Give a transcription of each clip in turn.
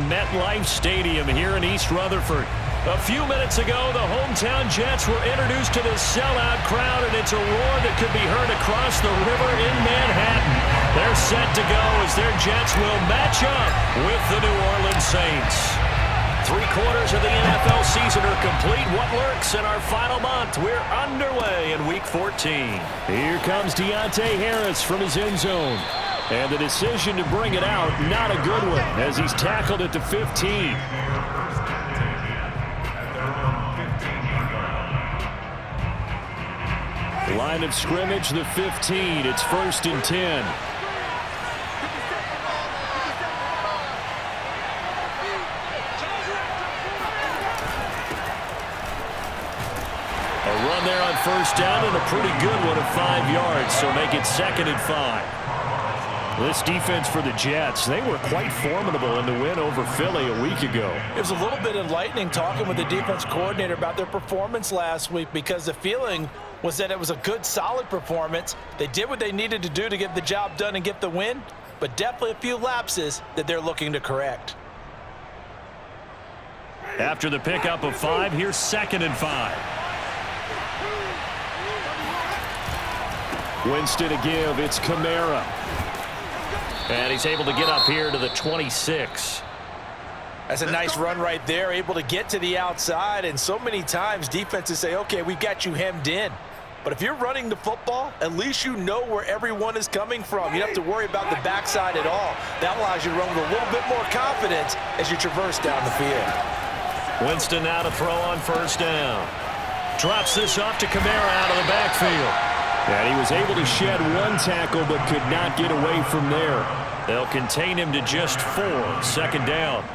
MetLife Stadium here in East Rutherford. A few minutes ago, the hometown Jets were introduced to this sellout crowd, and it's a roar that could be heard across the river in Manhattan. They're set to go as their Jets will match up with the New Orleans Saints. 3/4 of the NFL season are complete. What lurks in our final month? We're underway in Week 14. Here comes Deontay Harris from his end zone. And the decision to bring it out, not a good one, as he's tackled at the 15. Line of scrimmage, the 15. It's 1st and 10. A run there on 1st down and a pretty good one of 5 yards, so make it 2nd and 5. This defense for the Jets, they were quite formidable in the win over Philly a week ago. It was a little bit enlightening talking with the defense coordinator about their performance last week, because the feeling was that it was a good, solid performance. They did what they needed to do to get the job done and get the win, but definitely a few lapses that they're looking to correct. After the pickup of 5, here's 2nd and 5. Winston to give, it's Kamara. And he's able to get up here to the 26. That's a nice run right there, able to get to the outside. And so many times defenses say, okay, we've got you hemmed in. But if you're running the football, at least you know where everyone is coming from. You don't have to worry about the backside at all. That allows you to run with a little bit more confidence as you traverse down the field. Winston now to throw on 1st down. Drops this off to Kamara out of the backfield. And he was able to shed 1 tackle but could not get away from there. They'll contain him to just 4. 2nd down.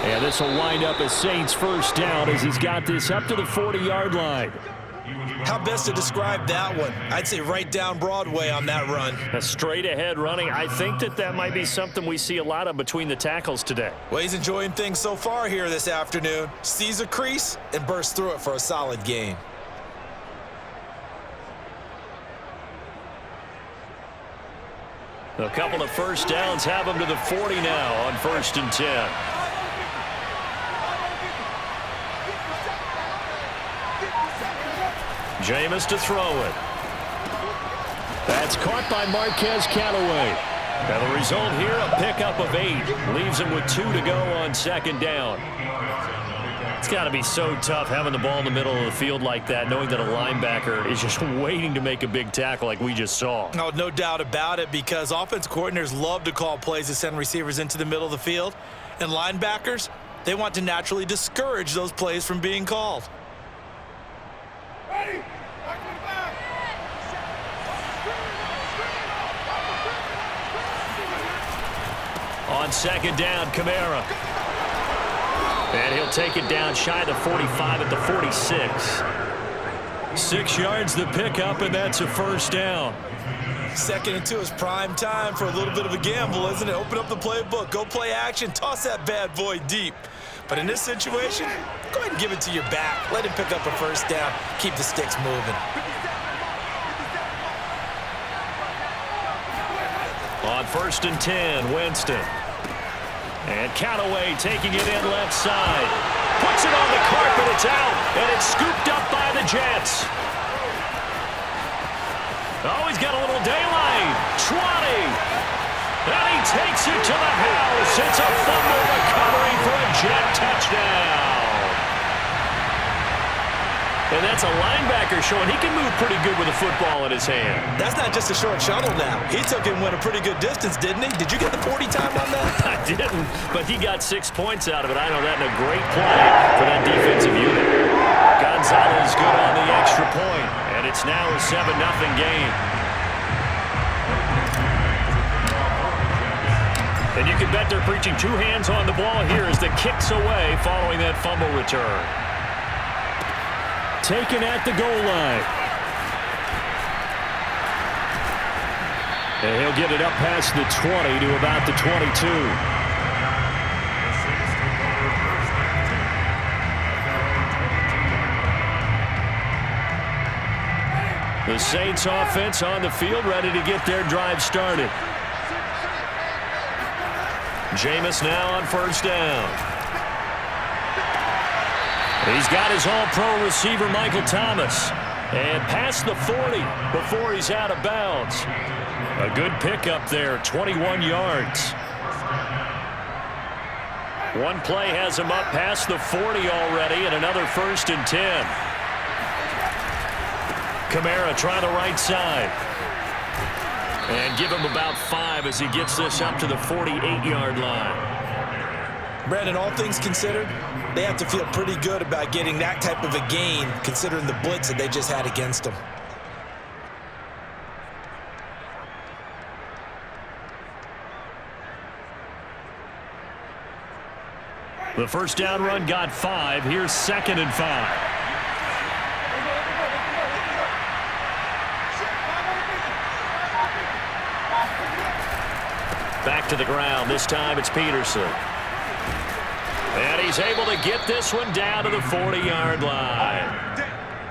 And this will wind up a Saints 1st down as he's got this up to the 40-yard line. How best to describe that one? I'd say right down Broadway on that run. A straight-ahead running. I think that might be something we see a lot of between the tackles today. Well, he's enjoying things so far here this afternoon. Sees a crease and bursts through it for a solid gain. A couple of 1st downs have him to the 40 now on 1st and 10. Jameis to throw it. That's caught by Marquez Callaway. Now the result here, a pickup of 8. Leaves him with 2 to go on 2nd down. It's got to be so tough having the ball in the middle of the field like that, knowing that a linebacker is just waiting to make a big tackle like we just saw. No doubt about it, because offense coordinators love to call plays to send receivers into the middle of the field. And linebackers, they want to naturally discourage those plays from being called. Ready? On 2nd down, Kamara. And he'll take it down shy of the 45 at the 46. 6 yards the pickup, and that's a 1st down. 2nd and 2 is prime time for a little bit of a gamble, isn't it? Open up the playbook, go play action, toss that bad boy deep. But in this situation, go ahead and give it to your back. Let him pick up a 1st down. Keep the sticks moving. On 1st and 10, Winston. And Callaway taking it in left side. Puts it on the carpet, it's out, and it's scooped up by the Jets. Oh, he's got a little daylight. 20. And he takes it to the house. It's a fumble recovery for a Jet touchdown. And that's a linebacker showing he can move pretty good with a football in his hand. That's not just a short shuttle now. He took it and went a pretty good distance, didn't he? Did you get the 40 time on that? I didn't, but he got 6 points out of it. I know that in a great play for that defensive unit. Gonzalez good on the extra point, and it's now a 7-0 game. And you can bet they're preaching 2 hands on the ball here as the kick's away following that fumble return. taken at the goal line. And he'll get it up past the 20 to about the 22. The Saints offense on the field, ready to get their drive started. Jameis now on first down. He's got his all-pro receiver, Michael Thomas. And past the 40 before he's out of bounds. A good pickup there, 21 yards. One play has him up past the 40 already, and another 1st and 10. Kamara trying the right side. And give him about 5 as he gets this up to the 48-yard line. Brandon, all things considered, they have to feel pretty good about getting that type of a gain considering the blitz that they just had against them. The first down run got 5. Here's 2nd and 5. Back to the ground. This time it's Peterson. And he's able to get this one down to the 40-yard line.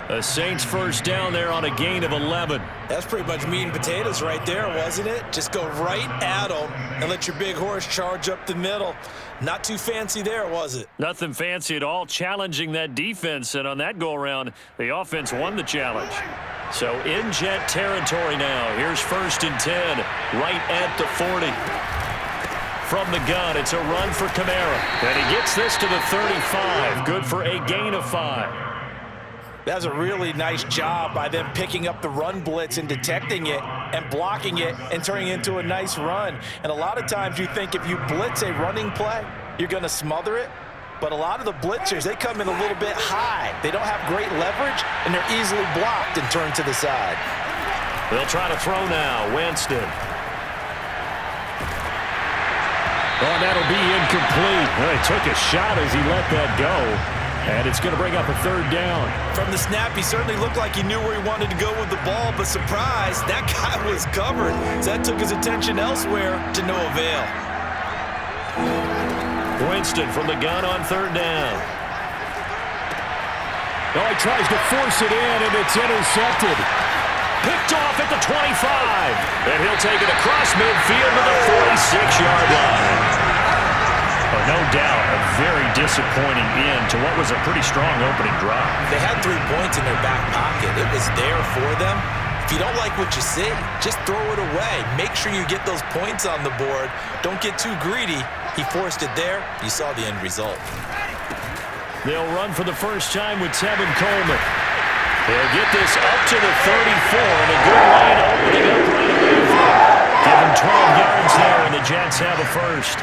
The Saints first down there on a gain of 11. That's pretty much meat and potatoes right there, wasn't it? Just go right at them and let your big horse charge up the middle. Not too fancy there, was it? Nothing fancy at all, challenging that defense. And on that go-around, the offense won the challenge. So in Jet territory now. Here's 1st and 10, right at the 40. From the gun, it's a run for Kamara. And he gets this to the 35. Good for a gain of 5. That's a really nice job by them picking up the run blitz and detecting it and blocking it and turning it into a nice run. And a lot of times you think if you blitz a running play, you're going to smother it. But a lot of the blitzers, they come in a little bit high. They don't have great leverage, and they're easily blocked and turned to the side. They'll try to throw now. Winston. Oh, that'll be incomplete. Well, he took a shot as he let that go. And it's going to bring up a 3rd down. From the snap, he certainly looked like he knew where he wanted to go with the ball, but surprise, that guy was covered. So that took his attention elsewhere to no avail. Winston from the gun on 3rd down. Oh, he tries to force it in, and it's intercepted. Picked off at the 25. And he'll take it across midfield to the 46-yard line. Oh, no doubt a very disappointing end to what was a pretty strong opening drive. They had 3 points in their back pocket. It was there for them. If you don't like what you see, just throw it away. Make sure you get those points on the board. Don't get too greedy. He forced it there. You saw the end result. They'll run for the first time with Tevin Coleman. They'll get this up to the 34, and a good line opening up right away. Give him 12 yards there, and the Jets have a first.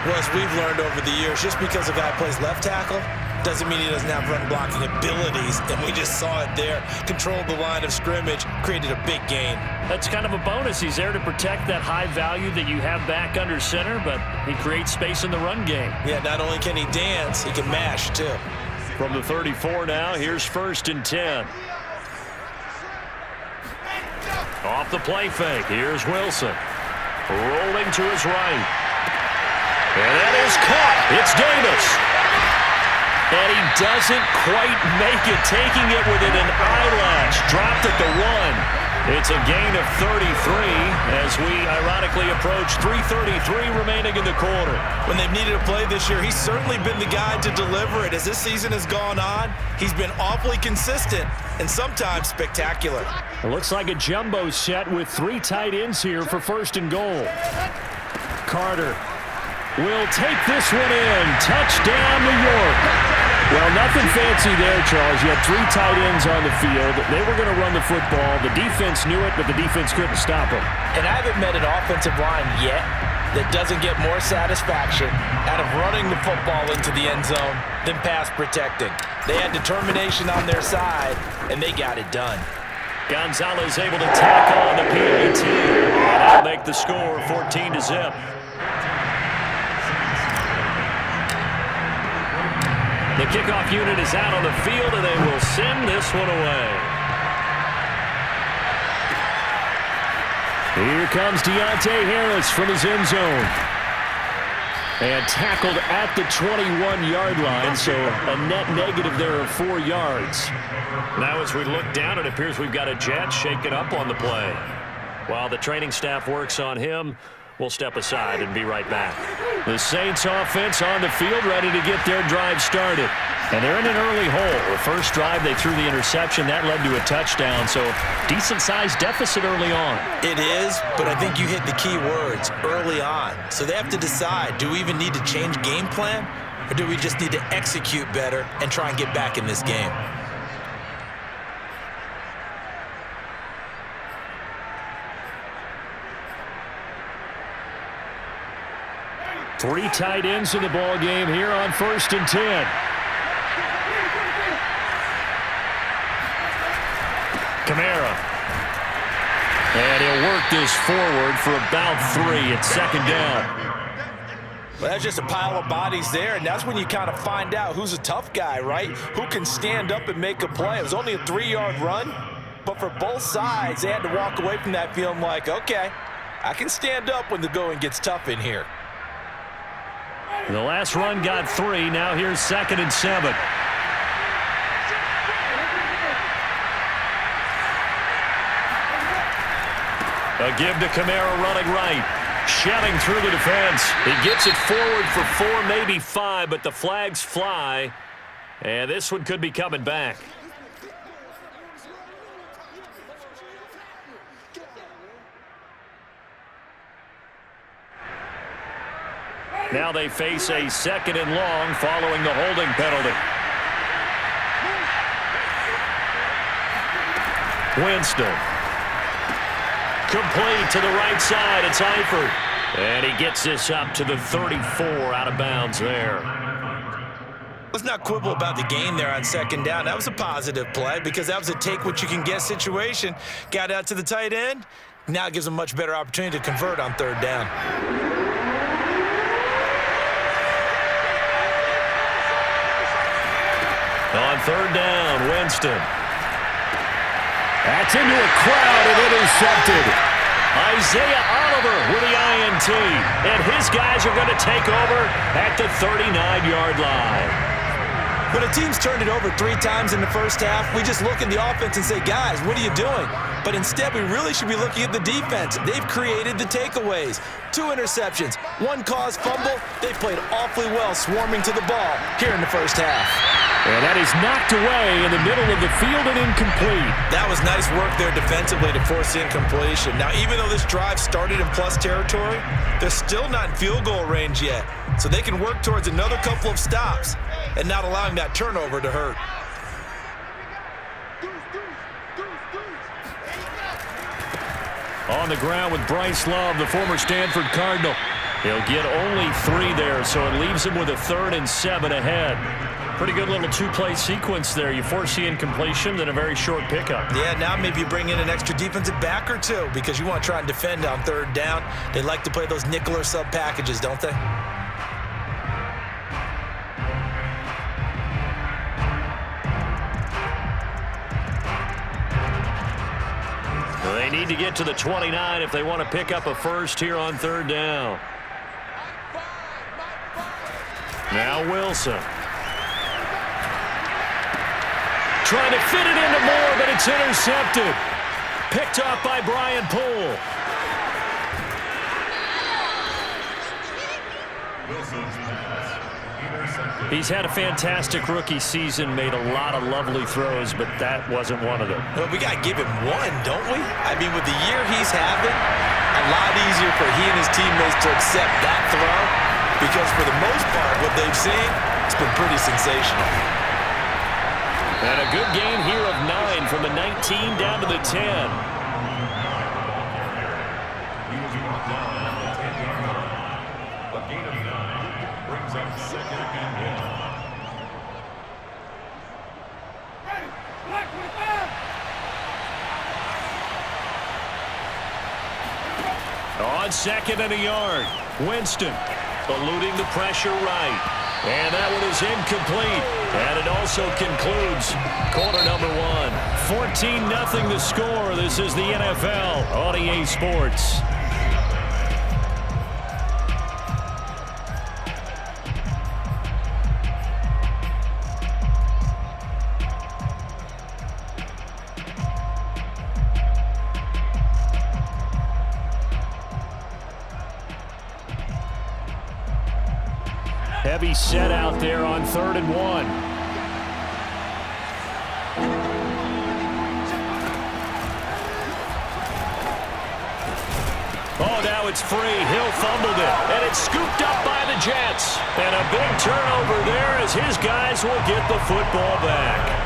Well, as we've learned over the years, just because a guy plays left tackle doesn't mean he doesn't have run blocking abilities, and we just saw it there. Controlled the line of scrimmage, created a big gain. That's kind of a bonus. He's there to protect that high value that you have back under center, but he creates space in the run game. Yeah, not only can he dance, he can mash, too. From the 34 now, here's 1st and 10. Off the play fake, here's Wilson. Rolling to his right. And that is caught. It's Davis. And he doesn't quite make it, taking it within an eyelash. Dropped at the 1. It's a gain of 33 as we ironically approach 3:33 remaining in the quarter. When they've needed a play this year, he's certainly been the guy to deliver it. As this season has gone on, he's been awfully consistent and sometimes spectacular. It looks like a jumbo set with 3 tight ends here for 1st and goal. Carter will take this one in. Touchdown, New York. Well, nothing fancy there, Charles. You had 3 tight ends on the field. They were going to run the football. The defense knew it, but the defense couldn't stop them. And I haven't met an offensive line yet that doesn't get more satisfaction out of running the football into the end zone than pass protecting. They had determination on their side, and they got it done. Gonzalez able to tack on the PAT. And that'll make the score 14-0. The kickoff unit is out on the field, and they will send this one away. Here comes Deontay Harris from his end zone. And tackled at the 21-yard line, so a net negative there of 4 yards. Now as we look down, it appears we've got a Jet shaken up on the play. While the training staff works on him, we'll step aside and be right back. The Saints offense on the field, ready to get their drive started. And they're in an early hole. The first drive, they threw the interception. That led to a touchdown, so decent-sized deficit early on. It is, but I think you hit the key words, early on. So they have to decide, do we even need to change game plan, or do we just need to execute better and try and get back in this game? Three tight ends in the ball game here on 1st and 10. Kamara. And he'll work this forward for about 3 at 2nd down. Well, that's just a pile of bodies there, and that's when you kind of find out who's a tough guy, right? Who can stand up and make a play. It was only a 3-yard run, but for both sides, they had to walk away from that feeling like, okay, I can stand up when the going gets tough in here. The last run got 3. Now here's 2nd and 7. A give to Kamara running right. Shelling through the defense. He gets it forward for 4, maybe 5, but the flags fly. And this one could be coming back. Now they face a 2nd and long following the holding penalty. Winston. Complete to the right side. It's Eifert. And he gets this up to the 34 out of bounds there. Let's not quibble about the gain there on 2nd down. That was a positive play because that was a take-what-you-can-get situation. Got out to the tight end. Now it gives them a much better opportunity to convert on 3rd down. On 3rd down, Winston. That's into a crowd and intercepted. Isaiah Oliver with the INT. And his guys are going to take over at the 39-yard line. When a team's turned it over 3 times in the first half, we just look at the offense and say, guys, what are you doing? But instead, we really should be looking at the defense. They've created the takeaways. 2 interceptions, 1 caused fumble. They played awfully well swarming to the ball here in the first half. And that is knocked away in the middle of the field and incomplete. That was nice work there defensively to force the incompletion. Now, even though this drive started in plus territory, they're still not in field goal range yet. So they can work towards another couple of stops and not allowing that turnover to hurt. On the ground with Bryce Love, the former Stanford Cardinal. He'll get only 3 there, so it leaves him with a 3rd and 7 ahead. Pretty good little 2-play sequence there. You force the incompletion, then a very short pickup. Yeah, now maybe you bring in an extra defensive back or 2 because you want to try and defend on 3rd down. They like to play those nickel or sub packages, don't they? They need to get to the 29 if they want to pick up a first here on 3rd down. Now Wilson. Trying to fit it into Moore, but it's intercepted. Picked off by Brian Poole. He's had a fantastic rookie season, made a lot of lovely throws, but that wasn't one of them. Well, we got to give him 1, don't we? I mean, with the year he's having, a lot easier for he and his teammates to accept that throw because for the most part, what they've seen, it's been pretty sensational. And a good gain here of 9 from the 19 down to the 10. On 2nd and a yard, Winston eluding the pressure right. And that one is incomplete. And it also concludes quarter number 1. 14-0 the score. This is the NFL on EA Sports. Heavy set out there on 3rd and 1. Oh, now it's free. Hill fumbled it, and it's scooped up by the Jets. And a big turnover there as his guys will get the football back.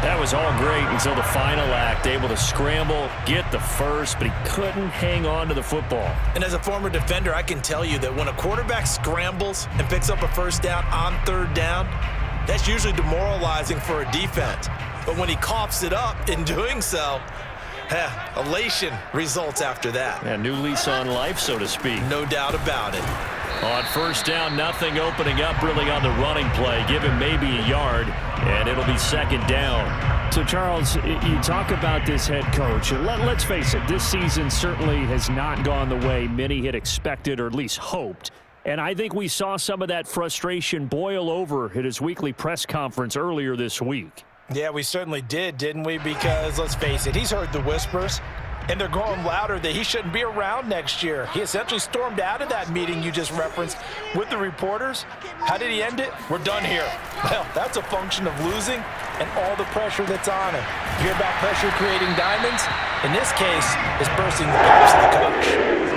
That was all great until the final act, able to scramble, get the first, but he couldn't hang on to the football. And as a former defender, I can tell you that when a quarterback scrambles and picks up a first down on 3rd down, that's usually demoralizing for a defense. But when he coughs it up in doing so, elation results after that. A new lease on life, so to speak. No doubt about it. On 1st down, nothing opening up really on the running play. Give him maybe a yard, and it'll be 2nd down. So, Charles, you talk about this head coach. Let's face it, this season certainly has not gone the way many had expected or at least hoped. And I think we saw some of that frustration boil over at his weekly press conference earlier this week. Yeah, we certainly did, didn't we? Because, let's face it, he's heard the whispers, and they're going louder that he shouldn't be around next year. He essentially stormed out of that meeting you just referenced with the reporters. How did he end it? We're done here. Well, that's a function of losing and all the pressure that's on him. You hear about pressure creating diamonds? In this case, it's bursting the pipes of the coach.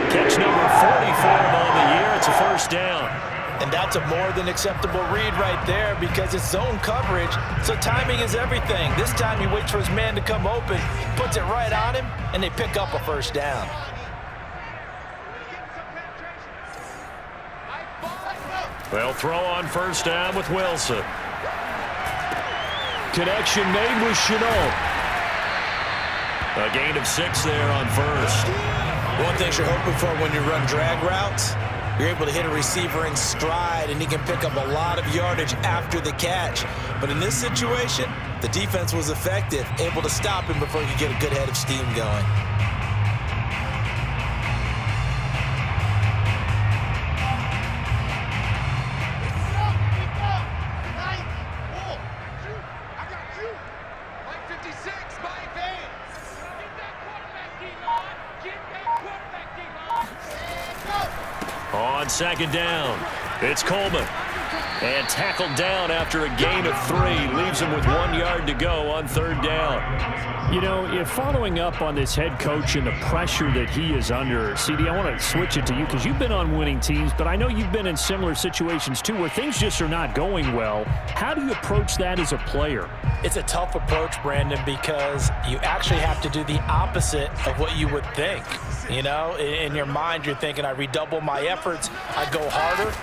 Catch number 44 on the year. It's a 1st down. And that's a more than acceptable read right there because it's zone coverage, so timing is everything. This time he waits for his man to come open, puts it right on him, and they pick up a 1st down. They'll throw on 1st down with Wilson. Connection made with Chenault. A gain of 6 there on 1st. One thing you're hoping for when you run drag routes, you're able to hit a receiver in stride, and he can pick up a lot of yardage after the catch. But in this situation, the defense was effective, able to stop him before he could get a good head of steam going. On 2nd down, it's Coleman. And tackled down after a gain of 3. Leaves him with 1 yard to go on 3rd down. You know, if following up on this head coach and the pressure that he is under, CD, I want to switch it to you because you've been on winning teams, but I know you've been in similar situations too where things just are not going well. How do you approach that as a player? It's a tough approach, Brandon, because you actually have to do the opposite of what you would think. You know, in your mind, you're thinking, I redouble my efforts, I go harder.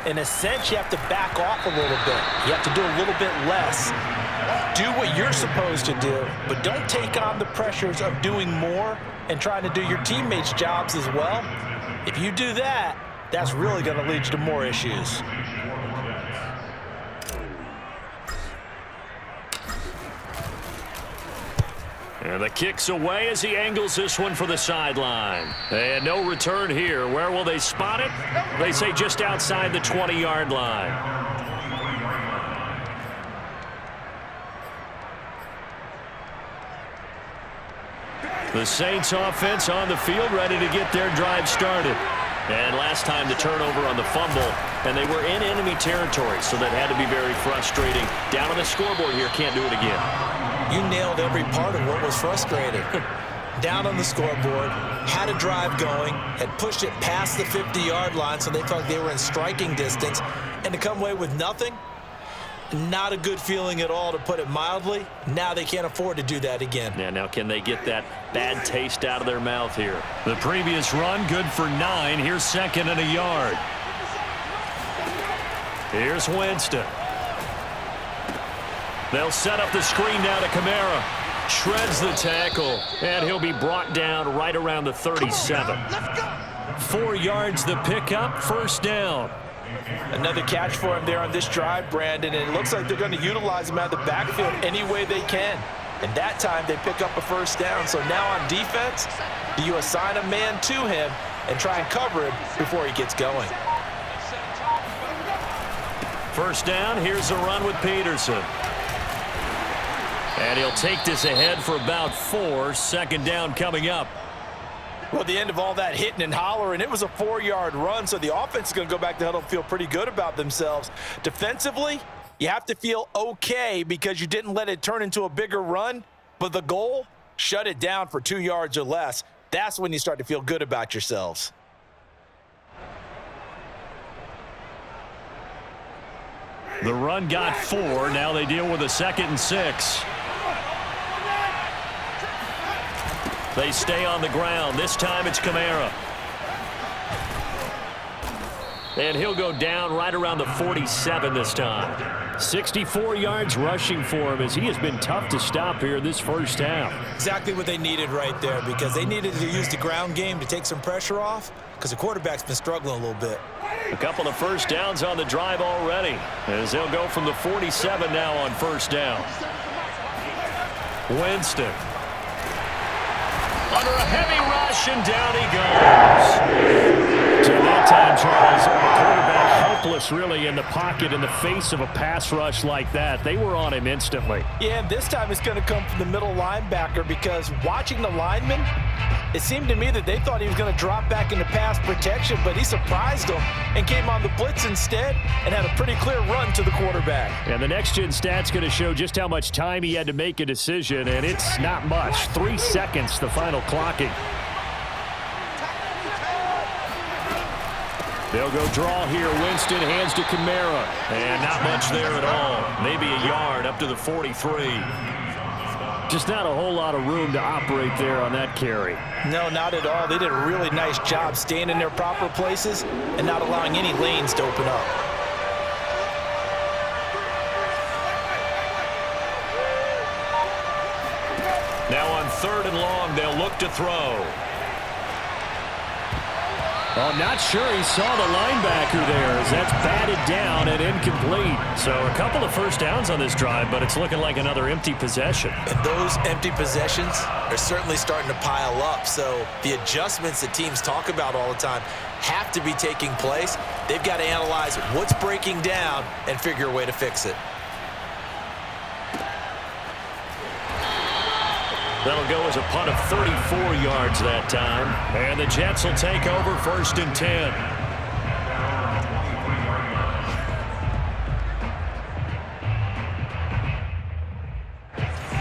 In a sense, you have to back off a little bit. You have to do a little bit less. Do what you're supposed to do, but don't take on the pressures of doing more and trying to do your teammates' jobs as well. If you do that, that's really going to lead you to more issues. And the kick's away as he angles this one for the sideline. And no return here. Where will they spot it? They say just outside the 20-yard line. The Saints offense on the field, ready to get their drive started. And last time the turnover on the fumble, and they were in enemy territory, so that had to be very frustrating. Down on the scoreboard here, can't do it again. You nailed every part of what was frustrating. Down on the scoreboard, had a drive going, had pushed it past the 50-yard line, so they felt they were in striking distance, and to come away with nothing, not a good feeling at all, to put it mildly. Now they can't afford to do that again. Yeah, now can they get that bad taste out of their mouth here? The previous run, good for 9. Here's 2nd and a yard. Here's Winston. They'll set up the screen now to Kamara. Shreds the tackle, and he'll be brought down right around the 37. 4 yards the pickup, 1st down. Another catch for him there on this drive, Brandon, and it looks like they're going to utilize him out of the backfield any way they can. And that time they pick up a first down. So now on defense, do you assign a man to him and try and cover him before he gets going? First down, here's a run with Peterson. And he'll take this ahead for about 4. Second down coming up. Well, the end of all that hitting and hollering, it was a 4-yard run, so the offense is going to go back to huddle and feel pretty good about themselves. Defensively, you have to feel okay because you didn't let it turn into a bigger run, but the goal, shut it down for 2 yards or less. That's when you start to feel good about yourselves. The run got 4. Now they deal with a 2nd and 6. They stay on the ground. This time it's Kamara. And he'll go down right around the 47 this time. 64 yards rushing for him as he has been tough to stop here this first half. Exactly what they needed right there because they needed to use the ground game to take some pressure off because the quarterback's been struggling a little bit. A couple of first downs on the drive already as they'll go from the 47 now on first down. Winston. Under a heavy rush, and down he goes. So that time, Charles, the quarterback helpless really in the pocket in the face of a pass rush like that. They were on him instantly. Yeah, and this time it's going to come from the middle linebacker because watching the lineman, it seemed to me that they thought he was going to drop back into pass protection, but he surprised them and came on the blitz instead and had a pretty clear run to the quarterback. And the next-gen stat's going to show just how much time he had to make a decision, and it's not much. 3 seconds, the final clocking. They'll go draw here. Winston hands to Kamara. And not much there at all. Maybe a yard up to the 43. Just not a whole lot of room to operate there on that carry. No, not at all. They did a really nice job staying in their proper places and not allowing any lanes to open up. Now on 3rd and long, they'll look to throw. Well, I'm not sure he saw the linebacker there as that's batted down and incomplete. So a couple of first downs on this drive, but it's looking like another empty possession. And those empty possessions are certainly starting to pile up. So the adjustments that teams talk about all the time have to be taking place. They've got to analyze what's breaking down and figure a way to fix it. That'll go as a punt of 34 yards that time. And the Jets will take over 1st and 10.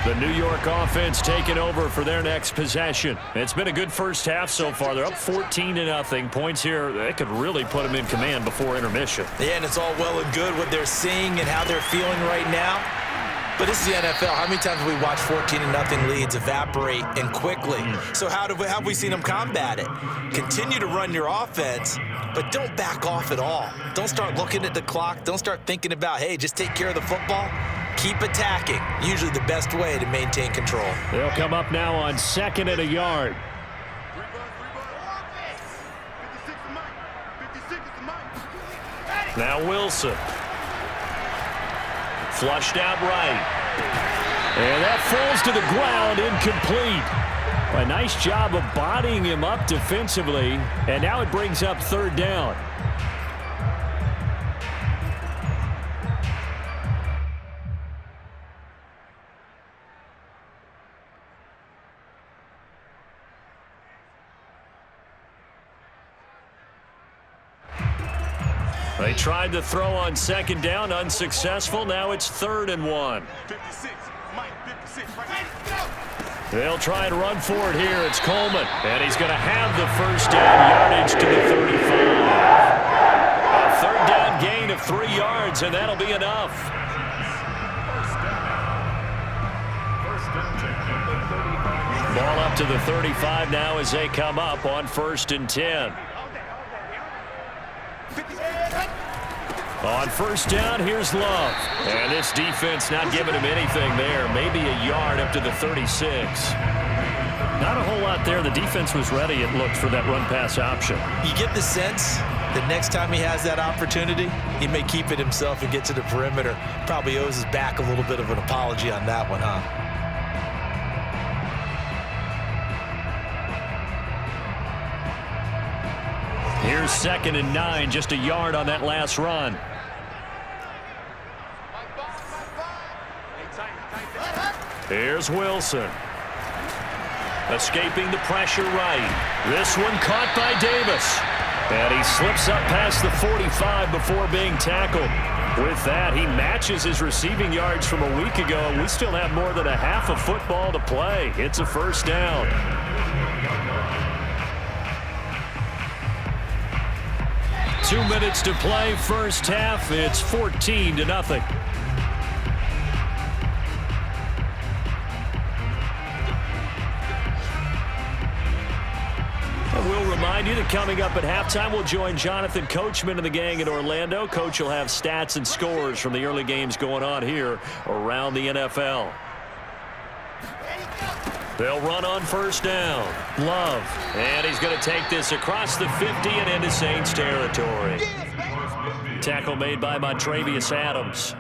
The New York offense taking over for their next possession. It's been a good first half so far. They're up 14-0. Points here, they could really put them in command before intermission. Yeah, and it's all well and good what they're seeing and how they're feeling right now. But this is the NFL. How many times have we watched 14-0 leads evaporate and quickly? So how have we seen them combat it? Continue to run your offense, but don't back off at all. Don't start looking at the clock. Don't start thinking about, hey, just take care of the football. Keep attacking. Usually the best way to maintain control. They'll come up now on 2nd and a yard. Now Wilson. Flushed out right. And that falls to the ground, incomplete. A nice job of bodying him up defensively, and now it brings up 3rd down. They tried to throw on 2nd down, unsuccessful. Now it's 3rd and 1. They'll try and run for it here. It's Coleman, and he's going to have the first down, yardage to the 35. A 3rd down gain of 3 yards, and that'll be enough. Ball up to the 35 now as they come up on 1st and 10. On first down, here's Love. And this defense not giving him anything there. Maybe a yard up to the 36. Not a whole lot there. The defense was ready, it looked, for that run-pass option. You get the sense that next time he has that opportunity, he may keep it himself and get to the perimeter. Probably owes his back a little bit of an apology on that one, huh? Here's 2nd and 9, just a yard on that last run. Here's Wilson. Escaping the pressure right. This one caught by Davis. And he slips up past the 45 before being tackled. With that, he matches his receiving yards from a week ago. We still have more than a half of football to play. It's a first down. Two minutes to play, first half. It's 14-0. And we'll remind you that coming up at halftime, we'll join Jonathan Coachman and the gang in Orlando. Coach will have stats and scores from the early games going on here around the NFL. They'll run on first down. Love. And he's going to take this across the 50 and into Saints territory. Tackle made by Montravius Adams.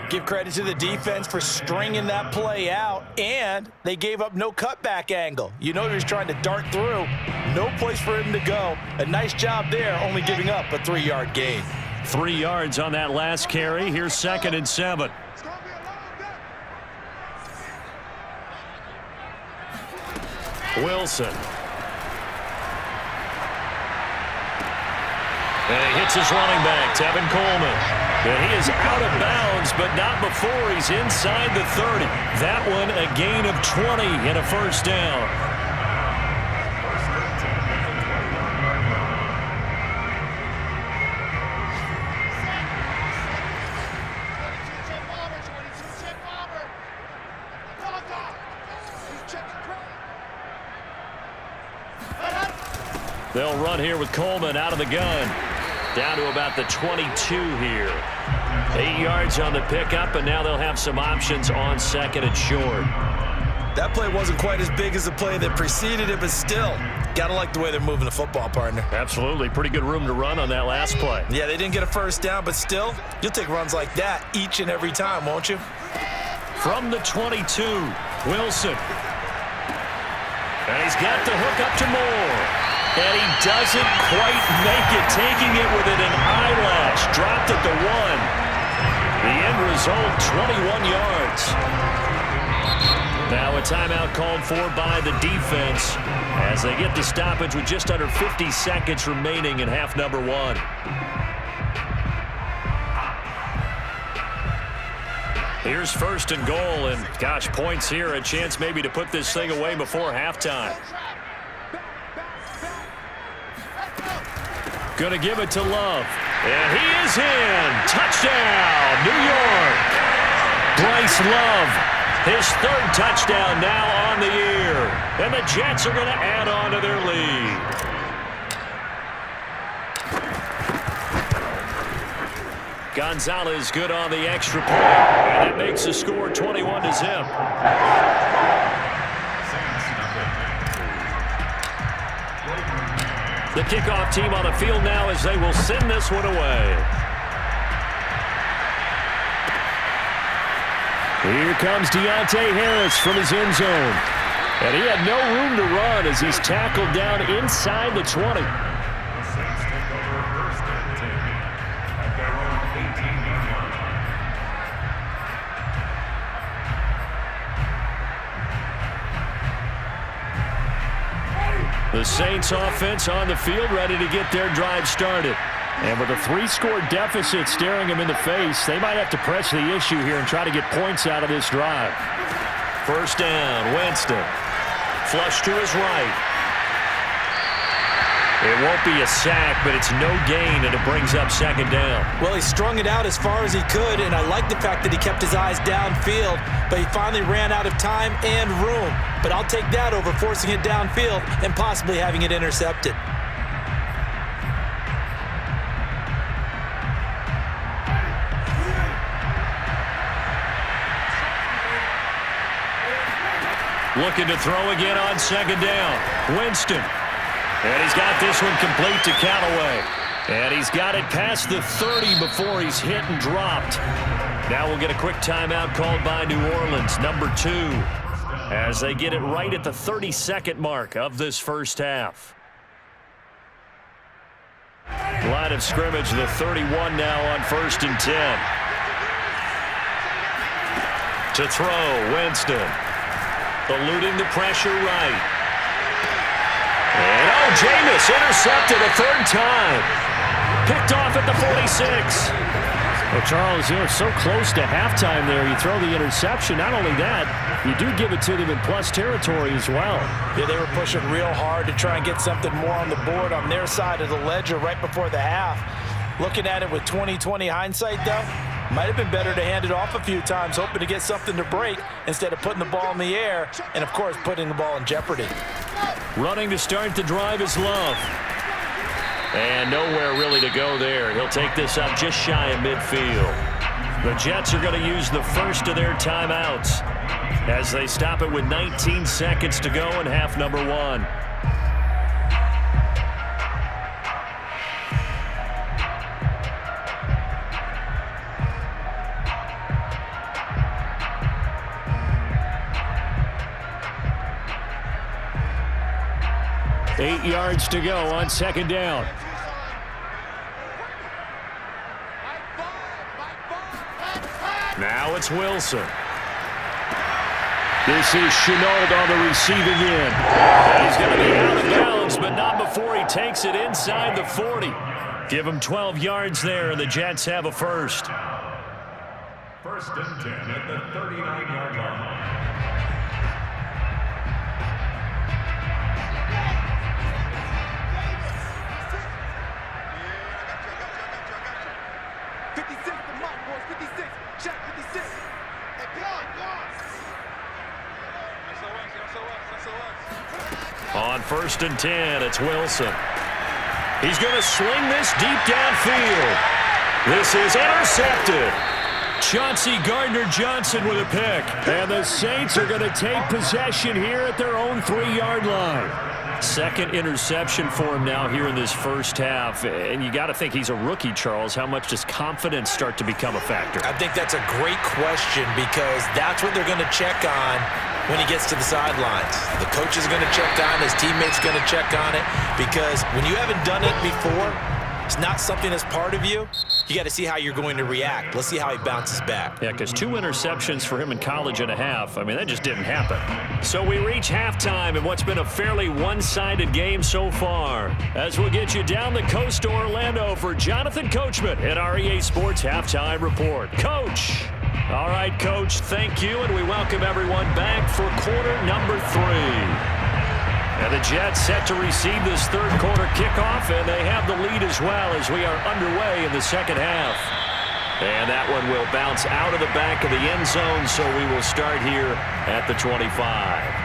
Give credit to the defense for stringing that play out, and they gave up no cutback angle. You know he was trying to dart through. No place for him to go. A nice job there, only giving up a 3-yard gain. 3 yards on that last carry. Here's 2nd and 7. Wilson. And he hits his running back, Tevin Coleman. And he is out of bounds, but not before he's inside the 30. That one a gain of 20 and a first down. They'll run here with Coleman out of the gun. Down to about the 22 here. 8 yards on the pickup, and now they'll have some options on 2nd and short. That play wasn't quite as big as the play that preceded it, but still, gotta like the way they're moving the football, partner. Absolutely. Pretty good room to run on that last play. Yeah, they didn't get a first down, but still, you'll take runs like that each and every time, won't you? From the 22, Wilson. And he's got the hook up to Moore. And he doesn't quite make it, taking it within an eyelash. Dropped at the 1. The end result, 21 yards. Now a timeout called for by the defense as they get the stoppage with just under 50 seconds remaining in half number 1. Here's 1st and goal, and gosh, points here, a chance maybe to put this thing away before halftime. Going to give it to Love. And he is in. Touchdown, New York. Bryce Love, his 3rd touchdown now on the year. And the Jets are going to add on to their lead. Gonzalez good on the extra point. And it makes the score 21-0. The kickoff team on the field now as they will send this one away. Here comes Deontay Harris from his end zone. And he had no room to run as he's tackled down inside the 20. The Saints offense on the field ready to get their drive started. And with a 3-score deficit staring them in the face, they might have to press the issue here and try to get points out of this drive. First down, Winston. Flush to his right. It won't be a sack, but it's no gain, and it brings up 2nd down. Well, he strung it out as far as he could, and I like the fact that he kept his eyes downfield, but he finally ran out of time and room. But I'll take that over forcing it downfield and possibly having it intercepted. Looking to throw again on second down. Winston. And he's got this one complete to Callaway. And he's got it past the 30 before he's hit and dropped. Now we'll get a quick timeout called by New Orleans, number 2, as they get it right at the 32nd mark of this first half. Line of scrimmage, the 31 now on 1st and 10. To throw, Winston. Eluding the pressure right. And Jameis intercepted a 3rd time. Picked off at the 46. Well, Charles, you're so close to halftime there. You throw the interception. Not only that, you do give it to them in plus territory as well. Yeah, they were pushing real hard to try and get something more on the board on their side of the ledger right before the half. Looking at it with 20/20 hindsight, though, might have been better to hand it off a few times, hoping to get something to break instead of putting the ball in the air and, of course, putting the ball in jeopardy. Running to start the drive is Love. And nowhere really to go there. He'll take this up just shy of midfield. The Jets are going to use the first of their timeouts as they stop it with 19 seconds to go in half number 1. Eight yards to go on second down. Now it's Wilson. This is Chenault on the receiving end. And he's going to be out of bounds, but not before he takes it inside the 40. Give him 12 yards there, and the Jets have a first. 1st and 10 at the 39-yard line. On 1st and 10, it's Wilson. He's going to swing this deep downfield. This is intercepted. Chauncey Gardner-Johnson with a pick. And the Saints are going to take possession here at their own 3-yard line. Second interception for him now here in this first half. And you got to think he's a rookie, Charles. How much does confidence start to become a factor? I think that's a great question because that's what they're going to check on when he gets to the sidelines. The coach is going to check on, his teammates going to check on it, because when you haven't done it before, it's not something that's part of you. You got to see how you're going to react. Let's see how he bounces back. Yeah, because 2 interceptions for him in college and a half. I mean, that just didn't happen. So we reach halftime in what's been a fairly one-sided game so far. As we'll get you down the coast to Orlando for Jonathan Coachman at our EA Sports Halftime Report. Coach! All right, Coach, thank you, and we welcome everyone back for quarter number 3. And the Jets set to receive this third quarter kickoff, and they have the lead as well as we are underway in the second half. And that one will bounce out of the back of the end zone, so we will start here at the 25.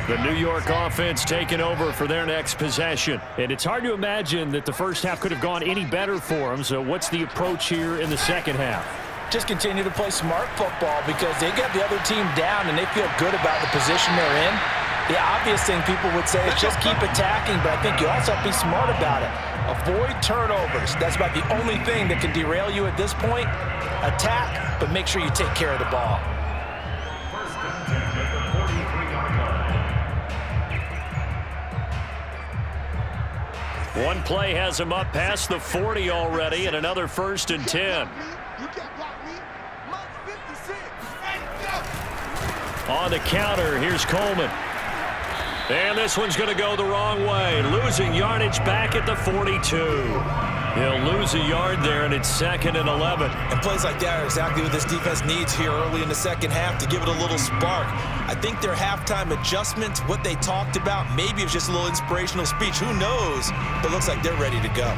The New York offense taking over for their next possession. And it's hard to imagine that the first half could have gone any better for them. So what's the approach here in the second half? Just continue to play smart football because they got the other team down and they feel good about the position they're in. The obvious thing people would say is just keep attacking, but I think you also have to be smart about it. Avoid turnovers. That's about the only thing that can derail you at this point. Attack, but make sure you take care of the ball. 1st and 10 at the 43-yard line. One play has him up past the 40 already, and another 1st and 10. On the counter, here's Coleman. And this one's going to go the wrong way. Losing yardage back at the 42. He'll lose a yard there, and it's 2nd and 11. And plays like that are exactly what this defense needs here early in the second half to give it a little spark. I think their halftime adjustments, what they talked about, maybe it was just a little inspirational speech. Who knows? But it looks like they're ready to go.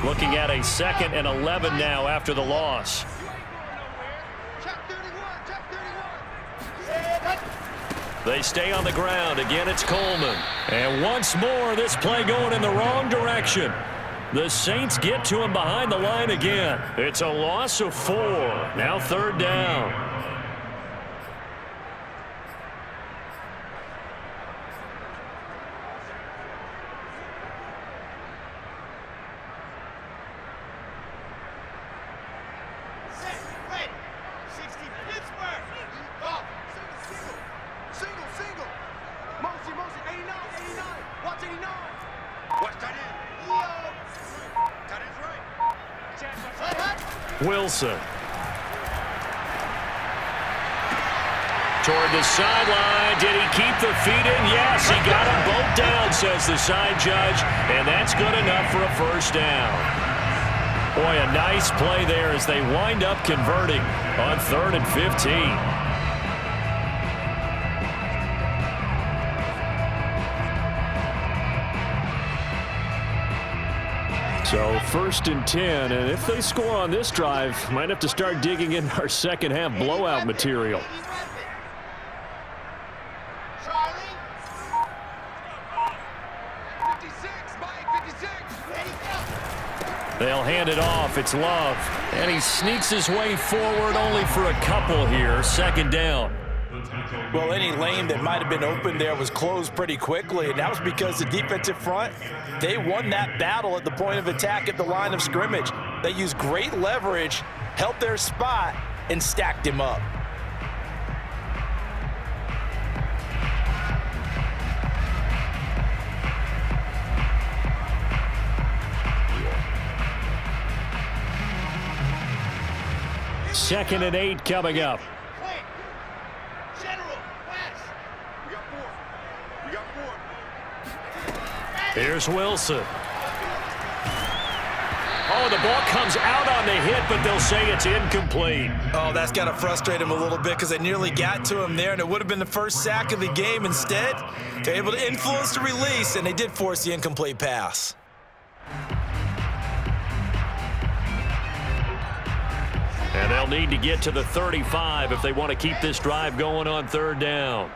Looking at a 2nd and 11 now after the loss. They stay on the ground. Again, it's Coleman. And once more, this play going in the wrong direction. The Saints get to him behind the line again. It's a loss of 4. Now 3rd down. Wilson. Toward the sideline. Did he keep the feet in? Yes, he got them both down, says the side judge. And that's good enough for a 1st down. Boy, a nice play there as they wind up converting on 3rd and 15. So 1st and 10, and if they score on this drive, might have to start digging in our second half blowout material. They'll hand it off. It's Love. And he sneaks his way forward only for a couple here. 2nd down. Well, any lane that might have been open there was closed pretty quickly, and that was because the defensive front, they won that battle at the point of attack at the line of scrimmage. They used great leverage, held their spot, and stacked him up. Second and 8 coming up. Here's Wilson. Oh, the ball comes out on the hit, but they'll say it's incomplete. Oh, that's got to frustrate him a little bit because they nearly got to him there, and it would have been the first sack of the game. Instead, they're able to influence the release, and they did force the incomplete pass. And they'll need to get to the 35 if they want to keep this drive going on 3rd down.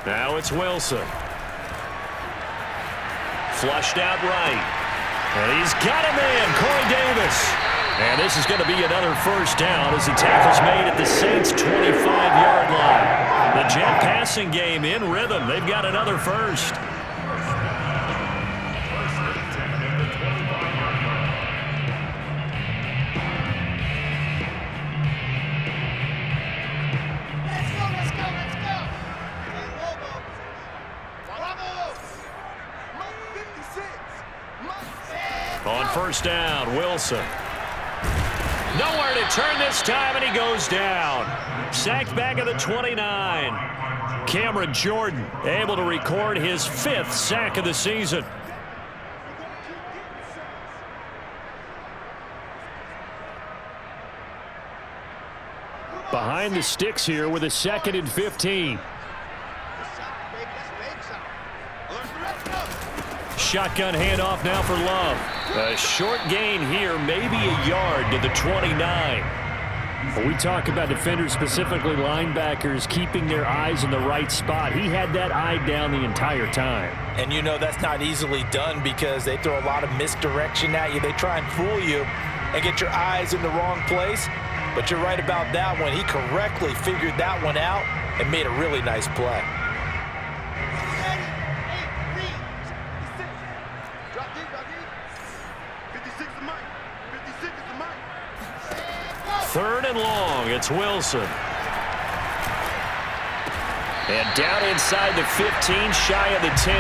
Now it's Wilson. Flushed out right. And he's got a man, Corey Davis. And this is going to be another 1st down as the tackle's made at the Saints' 25-yard line. The Jet passing game in rhythm. They've got another 1st. On 1st down, Wilson. Nowhere to turn this time, and he goes down. Sacked back at the 29. Cameron Jordan able to record his 5th sack of the season. Behind the sticks here with a 2nd and 15. Shotgun handoff now for Love. A short gain here, maybe a yard to the 29. When we talk about defenders, specifically linebackers, keeping their eyes in the right spot, he had that eye down the entire time. And you know that's not easily done because they throw a lot of misdirection at you. They try and fool you and get your eyes in the wrong place. But you're right about that one. He correctly figured that one out and made a really nice play. Third and long, it's Wilson. And down inside the 15, shy of the 10.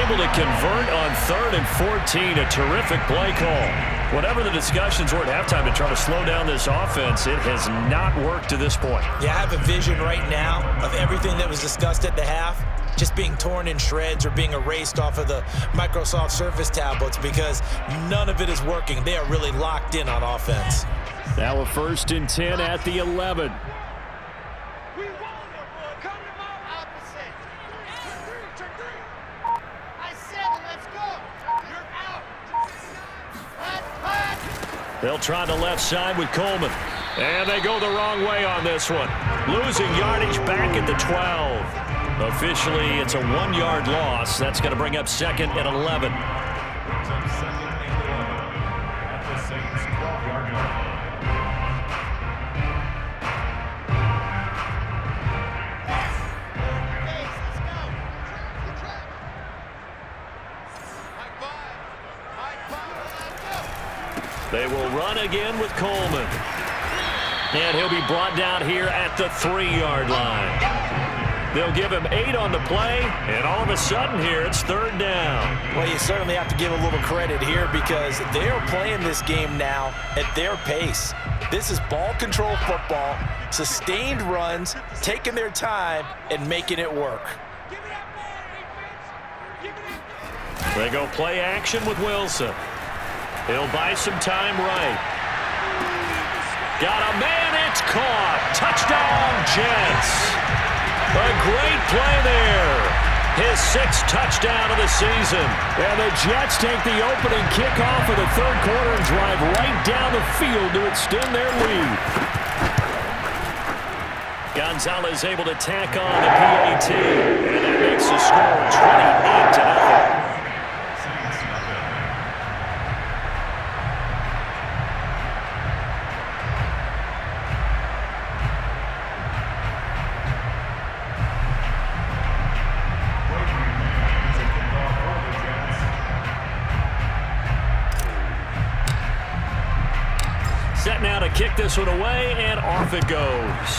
Able to convert on 3rd and 14, a terrific play call. Whatever the discussions were at halftime to try to slow down this offense, it has not worked to this point. Yeah, I have a vision right now of everything that was discussed at the half just being torn in shreds or being erased off of the Microsoft Surface tablets because none of it is working. They are really locked in on offense. Now a 1st and 10 at the 11. They'll try the left side with Coleman. And they go the wrong way on this one. Losing yardage back at the 12. Officially, it's a 1-yard loss. That's going to bring up 2nd and 11. Brings up 2nd and 11 at the Saints' 12-yard line. They will run again with Coleman. And he'll be brought down here at the 3-yard line. They'll give him 8 on the play, and all of a sudden here it's 3rd down. Well, you certainly have to give a little credit here because they are playing this game now at their pace. This is ball control football, sustained runs, taking their time, and making it work. They go play action with Wilson. He'll buy some time right. Got a man, it's caught. Touchdown, Jets. A great play there. His 6th touchdown of the season. And the Jets take the opening kickoff of the 3rd quarter and drive right down the field to extend their lead. Gonzalez able to tack on the PAT. And that makes the score 28-0. Set now to kick this one away, and off it goes.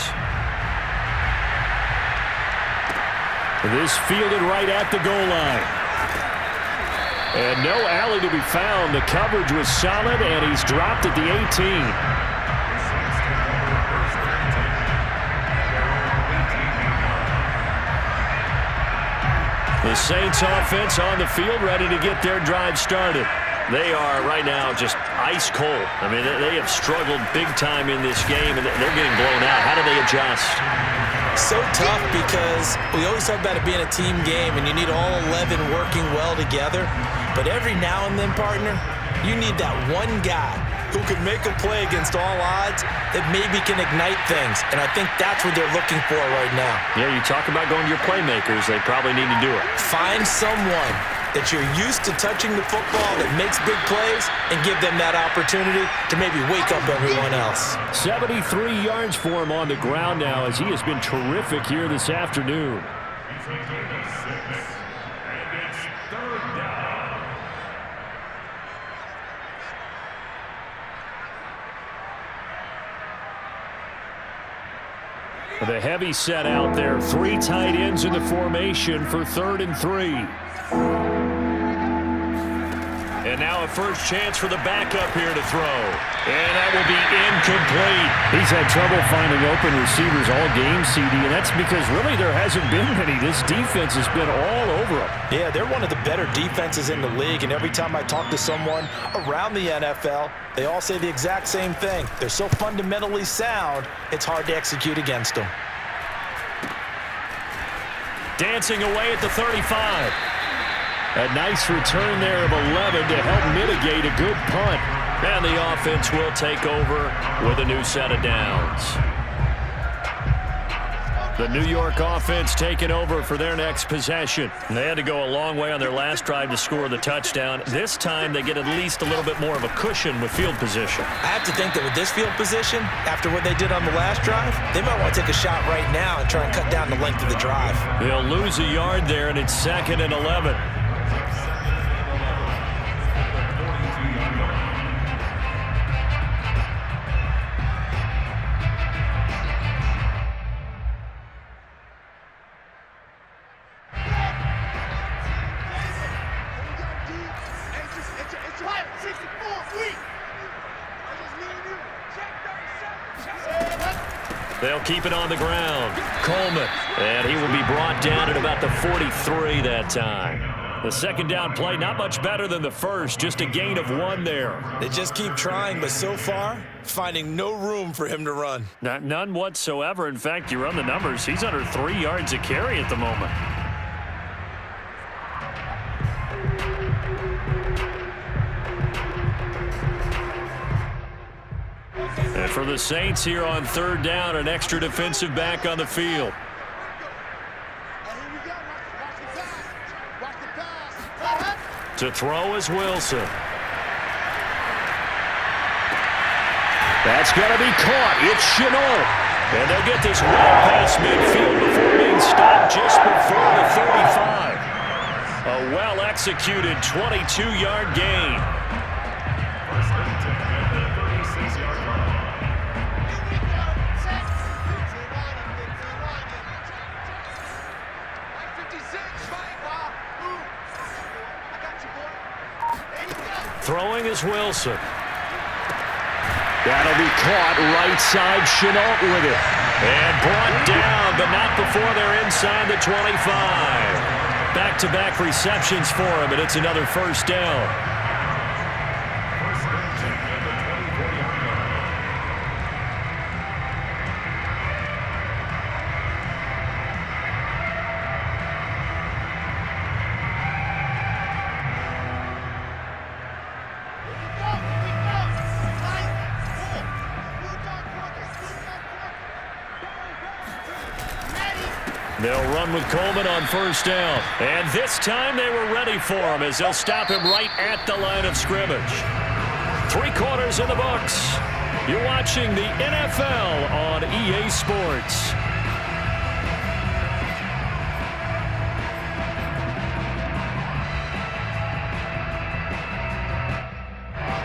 This fielded right at the goal line. And no alley to be found. The coverage was solid, and he's dropped at the 18. The Saints offense on the field, ready to get their drive started. They are right now just ice cold. I mean, they have struggled big time in this game, and they're getting blown out. How do they adjust? So tough because we always talk about it being a team game, and you need all 11 working well together. But every now and then, partner, you need that one guy who can make a play against all odds that maybe can ignite things. And I think that's what they're looking for right now. Yeah, you talk about going to your playmakers. They probably need to do it. Find someone that you're used to touching the football that makes big plays and give them that opportunity to maybe wake up everyone else. 73 yards for him on the ground now as he has been terrific here this afternoon. He's going to get a 6, and it's 3rd down. The heavy set out there. 3 tight ends in the formation for 3rd and 3. And now a first chance for the backup here to throw. And that will be incomplete. He's had trouble finding open receivers all game, CD, and that's because really there hasn't been many. This defense has been all over them. Yeah, they're one of the better defenses in the league, and every time I talk to someone around the NFL, they all say the exact same thing. They're so fundamentally sound, it's hard to execute against them. Dancing away at the 35. A nice return there of 11 to help mitigate a good punt. And the offense will take over with a new set of downs. The New York offense taking over for their next possession. They had to go a long way on their last drive to score the touchdown. This time they get at least a little bit more of a cushion with field position. I have to think that with this field position, after what they did on the last drive, they might want to take a shot right now and try and cut down the length of the drive. They'll lose a yard there, and it's 2nd and 11. They'll keep it on the ground. Coleman. And he will be brought down at about the 43 that time. The second down play, not much better than the first. Just a gain of 1 there. They just keep trying, but so far, finding no room for him to run. None whatsoever. In fact, you run the numbers. He's under 3 yards a carry at the moment. For the Saints here on third down, an extra defensive back on the field. To throw is Wilson. That's going to be caught. It's Chenault. And they'll get this well past midfield before being stopped just before the 35. A well-executed 22-yard gain. Throwing is Wilson. That'll be caught right side. Chenault with it. And brought down, but not before they're inside the 25. Back-to-back receptions for him, and it's another first down. They'll run with Coleman on first down. And this time they were ready for him as they'll stop him right at the line of scrimmage. 3 quarters in the books. You're watching the NFL on EA Sports.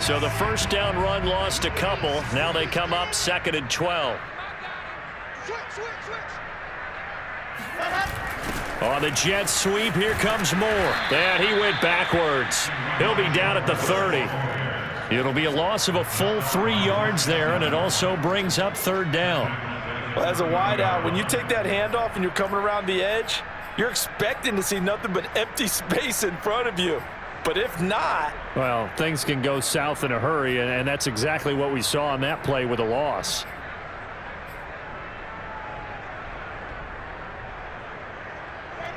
So the first down run lost a couple. Now they come up 2nd and 12. On the Jets sweep, here comes Moore. And he went backwards. He'll be down at the 30. It'll be a loss of a full 3 yards there, and it also brings up third down. Well, as a wideout, when you take that handoff and you're coming around the edge, you're expecting to see nothing but empty space in front of you. But if not... well, things can go south in a hurry, and that's exactly what we saw on that play with a loss.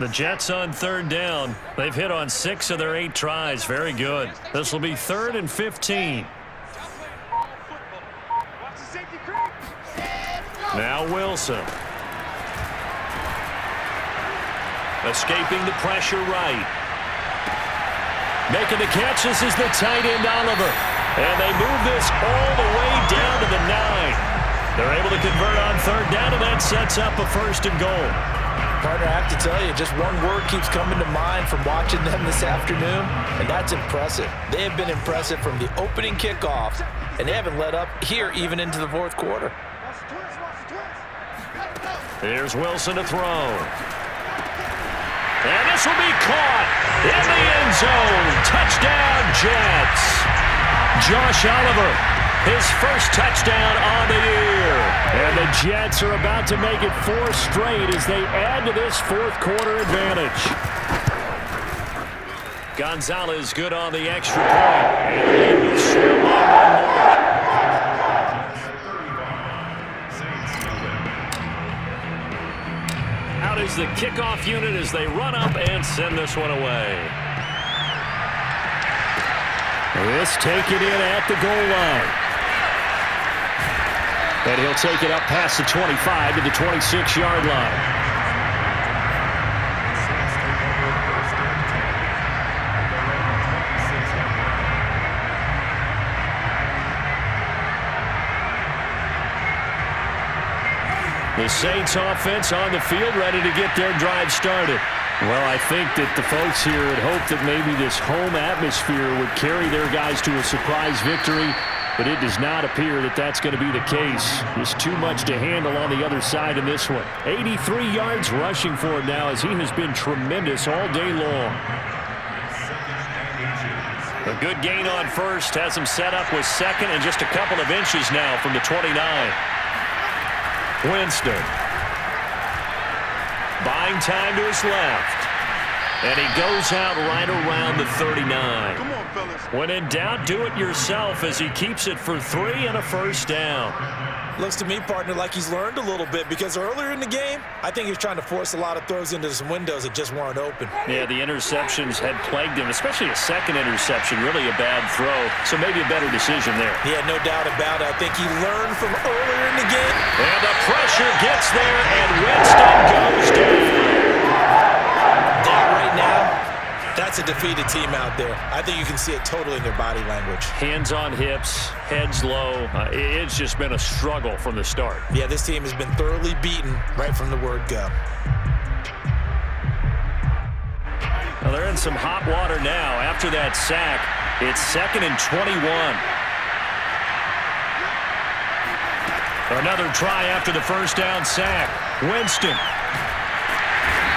The Jets on third down. They've hit on 6 of their 8 tries. Very good. This will be 3rd and 15. Now Wilson. Escaping the pressure right. Making the catch. This is the tight end Oliver. And they move this all the way down to the 9. They're able to convert on third down, and that sets up a 1st and goal. Partner, I have to tell you, just one word keeps coming to mind from watching them this afternoon, and that's impressive. They have been impressive from the opening kickoff, and they haven't let up here even into the 4th quarter. Here's Wilson to throw. And this will be caught in the end zone. Touchdown, Jets. Josh Oliver, his first touchdown on the year. And the Jets are about to make it 4 straight as they add to this 4th quarter advantage. Gonzalez good on the extra point. And they will swim on one more. Out is the kickoff unit as they run up and send this one away. This taken in at the goal line. And he'll take it up past the 25 to the 26-yard line. The Saints offense on the field ready to get their drive started. Well, I think that the folks here had hoped that maybe this home atmosphere would carry their guys to a surprise victory. But it does not appear that that's going to be the case. There's too much to handle on the other side in this one. 83 yards rushing for him now as he has been tremendous all day long. A good gain on first has him set up with 2nd and just a couple of inches now from the 29. Winston. Buying time to his left. And he goes out right around the 39. Come on, fellas. When in doubt, do it yourself as he keeps it for 3 and a first down. Looks to me, partner, like he's learned a little bit because earlier in the game, I think he was trying to force a lot of throws into some windows that just weren't open. Yeah, the interceptions had plagued him, especially a second interception, really a bad throw. So maybe a better decision there. Yeah, no doubt about it. I think he learned from earlier in the game. And the pressure gets there, and Winston goes down. That right now, that's a defeated team out there. I think you can see it totally in their body language. Hands on hips, heads low. It's just been a struggle from the start. Yeah, this team has been thoroughly beaten right from the word go. Well, they're in some hot water now. After that sack, it's 2nd and 21. Another try after the first down sack. Winston.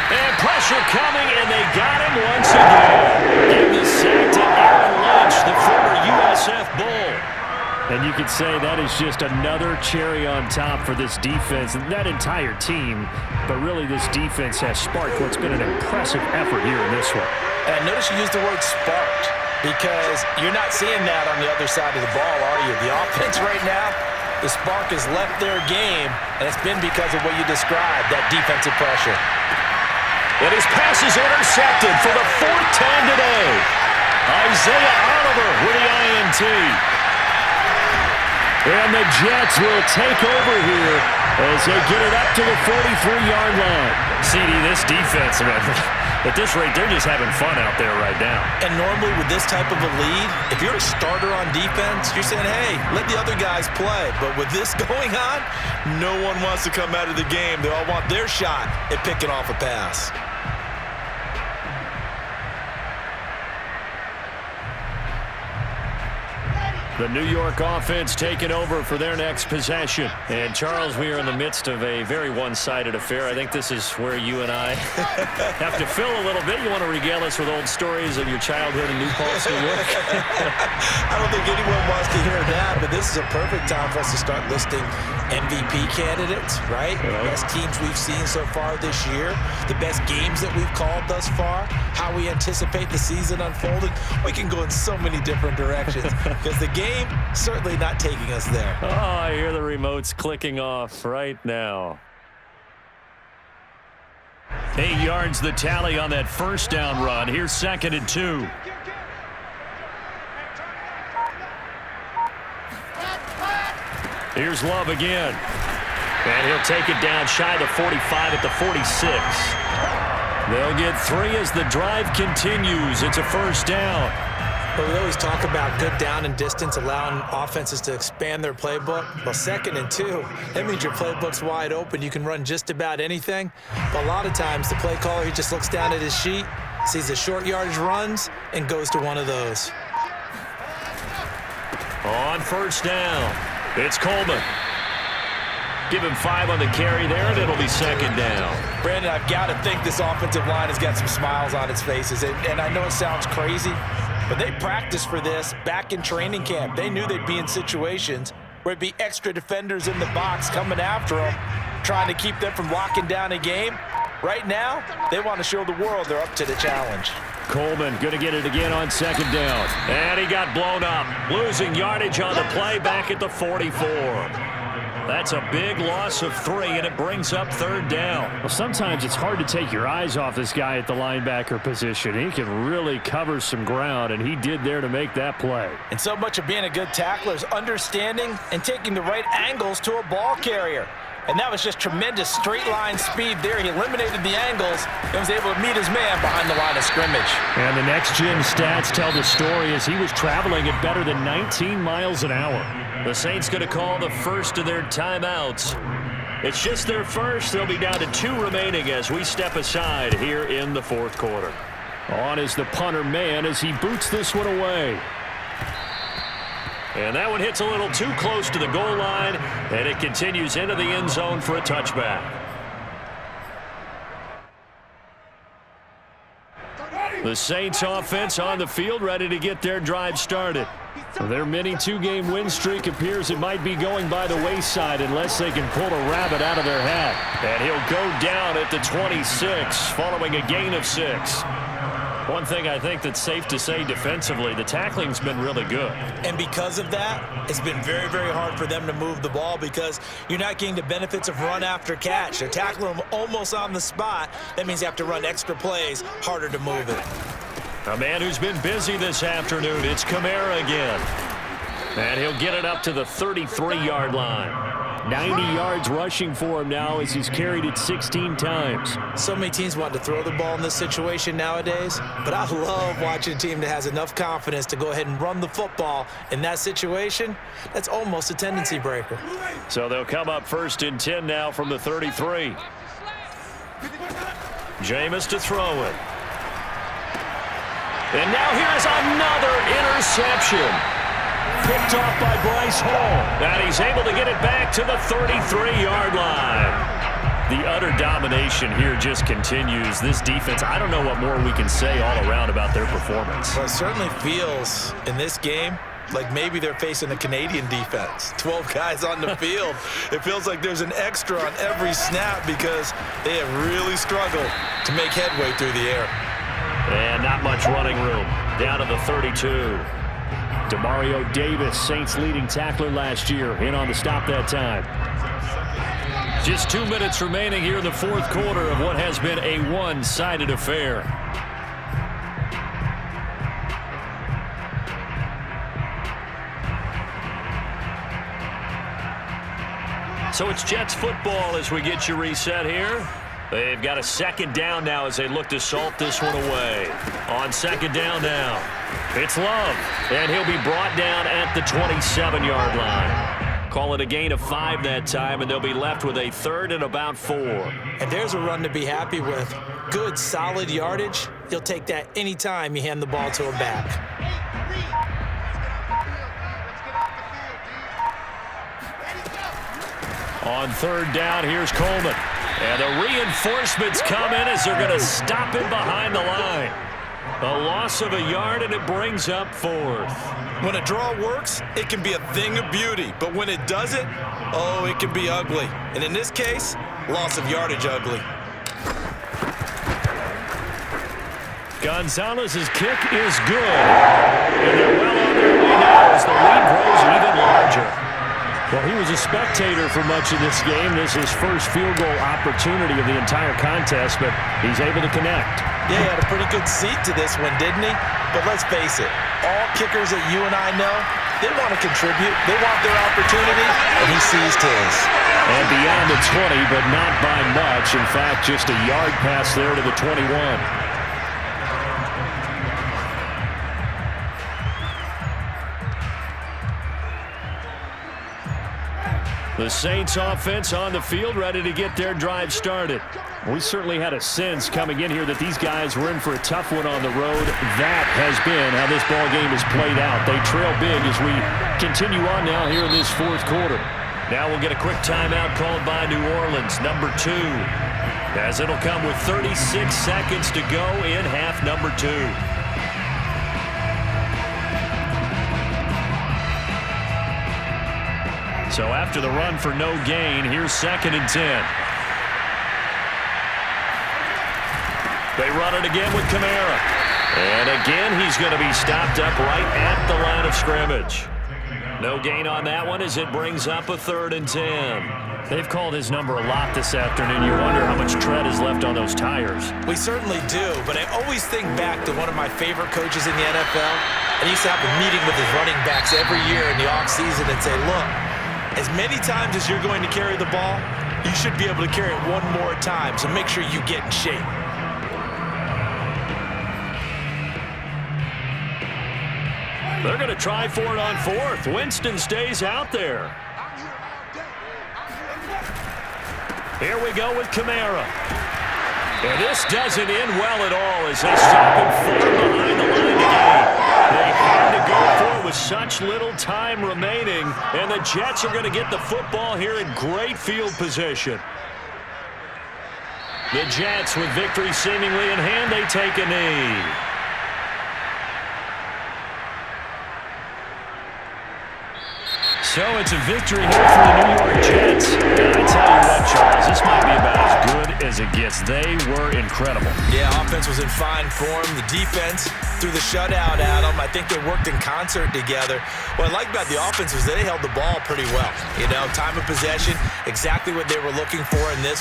And pressure coming, and they got him once again. Give the sack to Aaron Lynch, the former USF Bull. And you could say that is just another cherry on top for this defense and that entire team. But really, this defense has sparked what's been an impressive effort here in this one. And notice you used the word sparked because you're not seeing that on the other side of the ball, are you? The offense right now, the spark has left their game, and it's been because of what you described, that defensive pressure. And his pass is intercepted for the 4th time today. Isaiah Oliver with the INT. And the Jets will take over here as they get it up to the 43-yard line. CD, this defense, man, at this rate, they're just having fun out there right now. And normally with this type of a lead, if you're a starter on defense, you're saying, hey, let the other guys play. But with this going on, no one wants to come out of the game. They all want their shot at picking off a pass. The New York offense taking over for their next possession. And, Charles, we are in the midst of a very one-sided affair. I think this is where you and I have to fill a little bit. You want to regale us with old stories of your childhood in New Paltz, New York? I don't think anyone wants to hear that, but this is a perfect time for us to start listing MVP candidates, right? The best teams we've seen so far this year, the best games that we've called thus far, how we anticipate the season unfolding. We can go in so many different directions because the game certainly not taking us there. Oh, I hear the remotes clicking off right now. 8 yards the tally on that first down run. Here's 2nd and 2. Here's Love again. And he'll take it down shy of the 45 at the 46. They'll get 3 as the drive continues. It's a first down. But we always talk about good down and distance, allowing offenses to expand their playbook. Well, 2nd and 2, that means your playbook's wide open. You can run just about anything. But a lot of times, the play caller, he just looks down at his sheet, sees the short yardage runs, and goes to one of those. On first down, it's Coleman. Give him 5 on the carry there, and it'll be 2nd down. Brandon, I've got to think this offensive line has got some smiles on its faces. And I know it sounds crazy, but they practiced for this back in training camp. They knew they'd be in situations where it'd be extra defenders in the box coming after them, trying to keep them from locking down a game. Right now, they want to show the world they're up to the challenge. Coleman going to get it again on 2nd down. And he got blown up, losing yardage on the play back at the 44. That's a big loss of 3, and it brings up 3rd down. Well, sometimes it's hard to take your eyes off this guy at the linebacker position. He can really cover some ground, and he did there to make that play. And so much of being a good tackler is understanding and taking the right angles to a ball carrier. And that was just tremendous straight line speed there. He eliminated the angles and was able to meet his man behind the line of scrimmage. And the next-gen stats tell the story as he was traveling at better than 19 miles an hour. The Saints going to call the first of their timeouts. It's just their first. They'll be down to 2 remaining as we step aside here in the 4th quarter. On is the punter man as he boots this one away. And that one hits a little too close to the goal line, and it continues into the end zone for a touchback. The Saints offense on the field, ready to get their drive started. Their mini two-game win streak appears it might be going by the wayside unless they can pull a rabbit out of their hat. And he'll go down at the 26 following a gain of 6. One thing I think that's safe to say defensively, the tackling's been really good. And because of that, it's been very, very hard for them to move the ball because you're not getting the benefits of run after catch. They're tackling them almost on the spot. That means you have to run extra plays, harder to move it. A man who's been busy this afternoon, it's Kamara again. And he'll get it up to the 33-yard line. 90 yards rushing for him now as he's carried it 16 times. So many teams want to throw the ball in this situation nowadays, but I love watching a team that has enough confidence to go ahead and run the football in that situation. That's almost a tendency breaker. So they'll come up 1st and 10 now from the 33. Jameis to throw it. And now here's another interception. Picked off by Bryce Hall. And he's able to get it back to the 33-yard line. The utter domination here just continues. This defense, I don't know what more we can say all around about their performance. Well, it certainly feels in this game like maybe they're facing a Canadian defense. 12 guys on the field. It feels like there's an extra on every snap because they have really struggled to make headway through the air. And not much running room. Down to the 32. Demario Davis, Saints leading tackler last year, in on the stop that time. Just 2 minutes remaining here in the 4th quarter of what has been a one-sided affair. So it's Jets football as we get you reset here. They've got a 2nd down now as they look to salt this one away. On 2nd down now, it's Love, and he'll be brought down at the 27-yard line. Call it a gain of 5 that time, and they'll be left with a 3rd and about 4. And there's a run to be happy with. Good, solid yardage. You'll take that anytime you hand the ball to a back. On 3rd down, here's Coleman. And the reinforcements come in as they're going to stop him behind the line. A loss of a yard, and it brings up 4th. When a draw works, it can be a thing of beauty. But when it doesn't, oh, it can be ugly. And in this case, loss of yardage ugly. Gonzalez's kick is good. And they're well on their way now as the lead grows even larger. Well, he was a spectator for much of this game. This is his first field goal opportunity of the entire contest, but he's able to connect. Yeah, he had a pretty good seat to this one, didn't he? But let's face it, all kickers that you and I know, they want to contribute. They want their opportunity, and he seized his. And beyond the 20, but not by much. In fact, just a yard pass there to the 21. The Saints offense on the field, ready to get their drive started. We certainly had a sense coming in here that these guys were in for a tough one on the road. That has been how this ball game has played out. They trail big as we continue on now here in this 4th quarter. Now we'll get a quick timeout called by New Orleans, number 2. As it'll come with 36 seconds to go in half number 2. So after the run for no gain, here's 2nd and 10. They run it again with Kamara. And again, he's going to be stopped up right at the line of scrimmage. No gain on that one as it brings up a 3rd and 10. They've called his number a lot this afternoon. You wonder how much tread is left on those tires. We certainly do, but I always think back to one of my favorite coaches in the NFL. And he used to have a meeting with his running backs every year in the offseason and say, look, as many times as you're going to carry the ball, you should be able to carry it one more time, so make sure you get in shape. They're going to try for it on 4th. Winston stays out there. Here we go with Kamara. And this doesn't end well at all as they stop him far behind the line again. They had to go for it with such little time remaining, and the Jets are going to get the football here in great field position. The Jets, with victory seemingly in hand, they take a knee. So it's a victory here for the New York Jets. And I tell you what, Charles, this might be about as good as it gets. They were incredible. Yeah, offense was in fine form. The defense threw the shutout at them. I think they worked in concert together. What I like about the offense was they held the ball pretty well. You know, time of possession, exactly what they were looking for in this